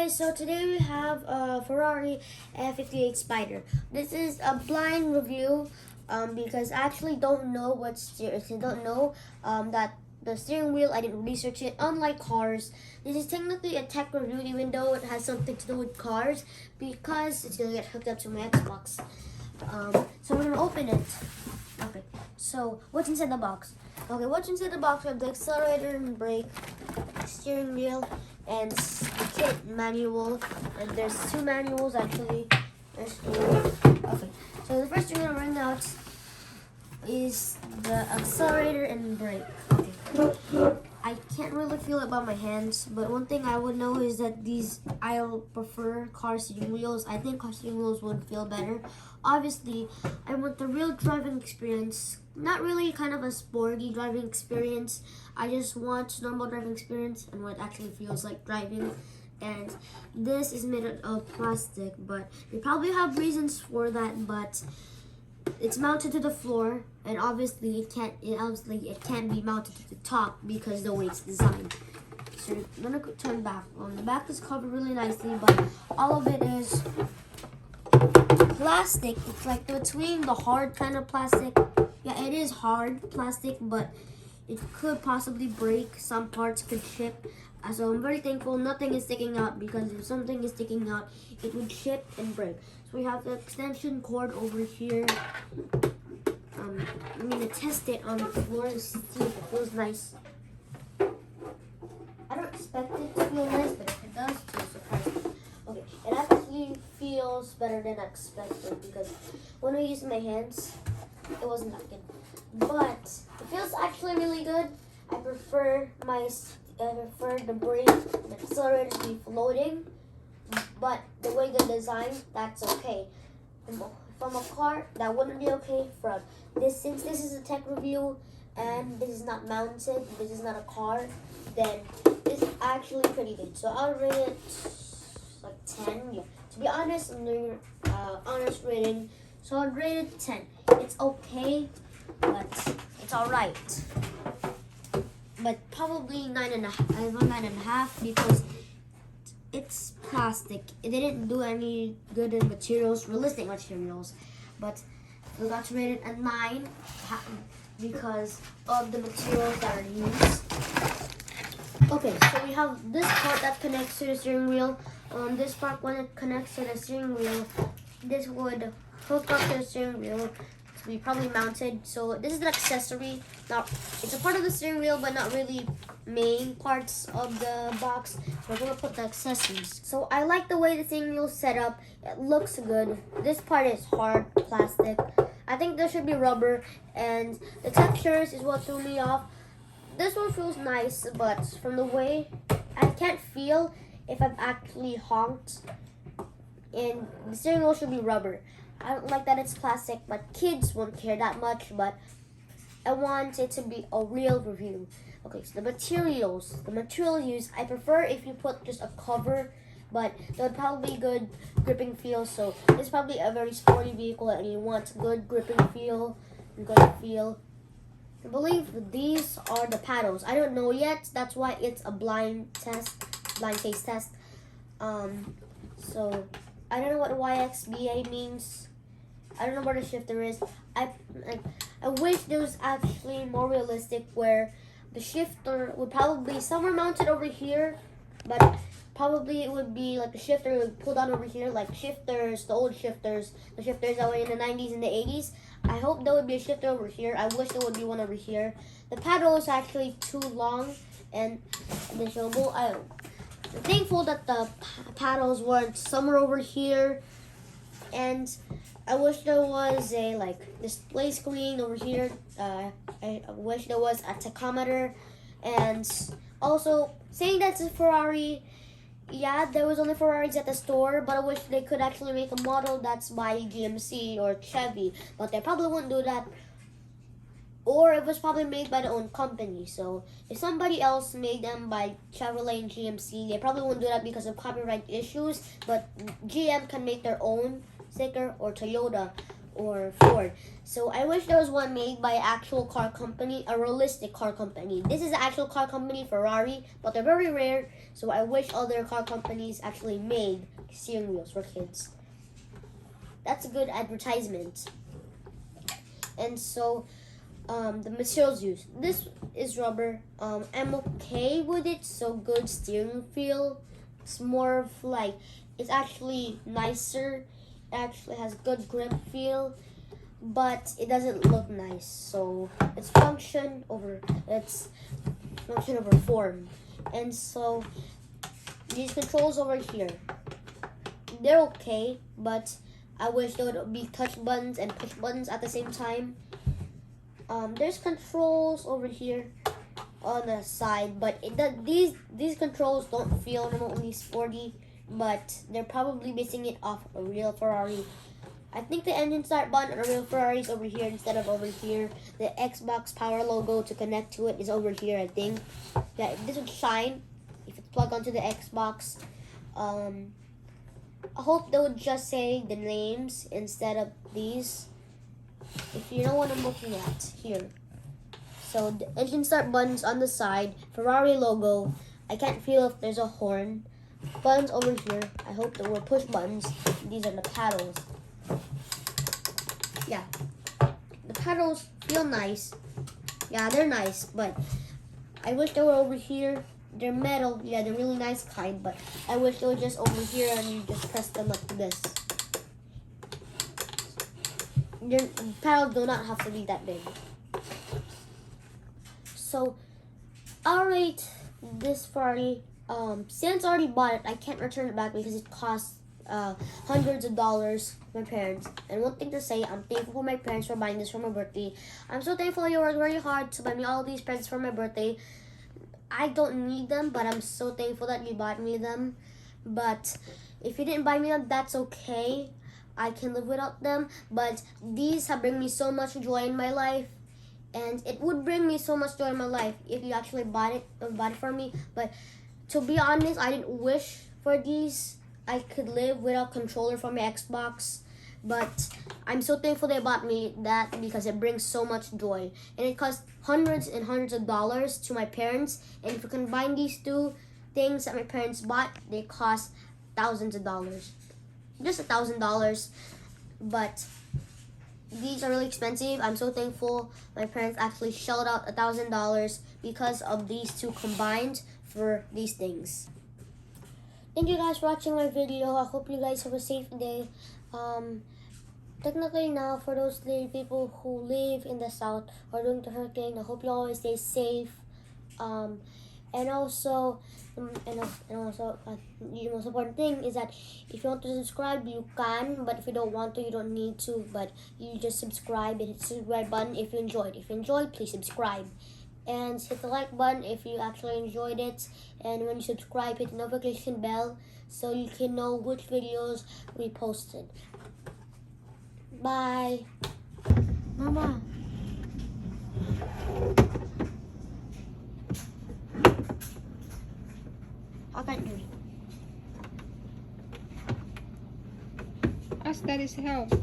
guys, so today we have a Ferrari F58 Spider. This is a blind review because I actually don't know that the steering wheel, I didn't research it. Unlike cars, this is technically a tech review even though it has something to do with cars because it's going to get hooked up to my Xbox. So we're going to open it. Okay, so what's inside the box? Okay, what's inside the box? We have the accelerator and brake, steering wheel, and the kit manual. And there's two manuals actually. Okay, so the first thing I'm gonna bring out is the accelerator and brake. Okay, I can't really feel it by my hands, but one thing I would know is that I'll prefer car steering wheels. I think car steering wheels would feel better. Obviously, I want the real driving experience. Not really kind of a sporty driving experience. I just want normal driving experience and what it actually feels like driving. And this is made of plastic, but they probably have reasons for that, but it's mounted to the floor, and obviously it can't be mounted to the top because the way it's designed. So I'm gonna turn back. The back is covered really nicely, but all of it is plastic. It's like between the hard kind of plastic. Yeah, it is hard plastic, but it could possibly break. Some parts could chip. So I'm very thankful nothing is sticking out, because if something is sticking out, it would chip and break. So we have the extension cord over here. I'm gonna test it on the floor to see if it feels nice. I don't expect it to feel nice, but if it does, it's surprising. Okay, it actually feels better than I expected, because when I used my hands, it wasn't that good. But it feels actually really good. I prefer the brake and the accelerator to be floating, but the way they're designed, that's okay. From a car, that wouldn't be okay. From this, since this is a tech review and this is not mounted, this is not a car, then this is actually pretty good. So I'll rate it like 10. Yeah. To be honest, I'm doing honest rating, so I'll rate it 10. It's okay, but it's alright. But probably 9.5 because it's plastic. It didn't do any good in materials, realistic materials. But we got to rate it a 9 because of the materials that are used. Okay, so we have this part that connects to the steering wheel. This part, when it connects to the steering wheel, this would hook up to the steering wheel to be probably mounted. So this is an accessory. Now it's a part of the steering wheel, but not really main parts of the box. So we're gonna put the accessories. So I like the way the steering wheel is set up. It looks good. This part is hard plastic. I think there should be rubber, and the textures is what threw me off. This one feels nice, but from the way, I can't feel if I've actually honked. And the steering wheel should be rubber. I don't like that it's plastic, but kids won't care that much, but I want it to be a real review. Okay, so the material used, I prefer if you put just a cover, but that would probably be good gripping feel. So it's probably a very sporty vehicle and you want good gripping feel and good feel. I believe these are the paddles. I don't know yet. That's why it's a blind taste test. So I don't know what YXBA means. I don't know what a shifter is. I wish there was actually more realistic, where the shifter would probably be somewhere mounted over here, but probably it would be like the shifter would pull down over here, like shifters, the old shifters, the shifters that were in the 90s and the 80s. I hope there would be a shifter over here. I wish there would be one over here. The paddle is actually too long and miserable. I'm thankful that the paddles weren't somewhere over here, and I wish there was a display screen over here. I wish there was a tachometer, and also saying that's a Ferrari. Yeah, there was only Ferraris at the store, but I wish they could actually make a model that's by GMC or Chevy, but they probably wouldn't do that. Or it was probably made by their own company. So if somebody else made them by Chevrolet and GMC, they probably wouldn't do that because of copyright issues. But GM can make their own sticker, or Toyota, or Ford. So I wish there was one made by an actual car company, a realistic car company. This is the actual car company, Ferrari, but they're very rare. So I wish other car companies actually made steering wheels for kids. That's a good advertisement. And so the materials used. This is rubber. I'm okay with it. So good steering feel. It's more of like, it's actually nicer. It actually has good grip feel, but it doesn't look nice. So it's function over form. And so these controls over here, they're okay, but I wish there would be touch buttons and push buttons at the same time. There's controls over here on the side, but these controls don't feel remotely sporty, but they're probably basing it off a real Ferrari. I think the engine start button on a real Ferrari is over here instead of over here. The Xbox power logo to connect to it is over here, I think. Yeah, this would shine if it's plugged onto the Xbox. I hope they would just say the names instead of these. If you know what I'm looking at here. So the engine start buttons on the side, Ferrari logo. I can't feel if there's a horn. Buttons over here. I hope there were push buttons. These are the paddles. Yeah. The paddles feel nice. Yeah, they're nice, but I wish they were over here. They're metal. Yeah, they're really nice kind, but I wish they were just over here and you just press them like this. Your paddles do not have to be that big. So, I'll rate this Ferrari. Since I already bought it, I can't return it back because it costs hundreds of dollars for my parents. And one thing to say, I'm thankful for my parents for buying this for my birthday. I'm so thankful you worked very hard to buy me all these presents for my birthday. I don't need them, but I'm so thankful that you bought me them. But if you didn't buy me them, that's okay. I can live without them. But these have bring me so much joy in my life. And it would bring me so much joy in my life if you actually bought it for me. But to be honest, I didn't wish for these. I could live without controller for my Xbox. But I'm so thankful they bought me that because it brings so much joy. And it cost hundreds and hundreds of dollars to my parents. And if you combine these two things that my parents bought, they cost thousands of dollars. Just $1,000. But these are really expensive. I'm so thankful my parents actually shelled out $1,000 because of these two combined for these things. Thank you guys for watching my video. I hope you guys have a safe day. Technically now, for those people who live in the south or during the hurricane, I hope you always stay safe. And also, the most important thing is that if you want to subscribe, you can. But if you don't want to, you don't need to. But you just subscribe and hit the subscribe button if you enjoyed. If you enjoyed, please subscribe. And hit the like button if you actually enjoyed it. And when you subscribe, hit the notification bell so you can know which videos we posted. Bye. Mama. I can't do it. Ask Daddy's help.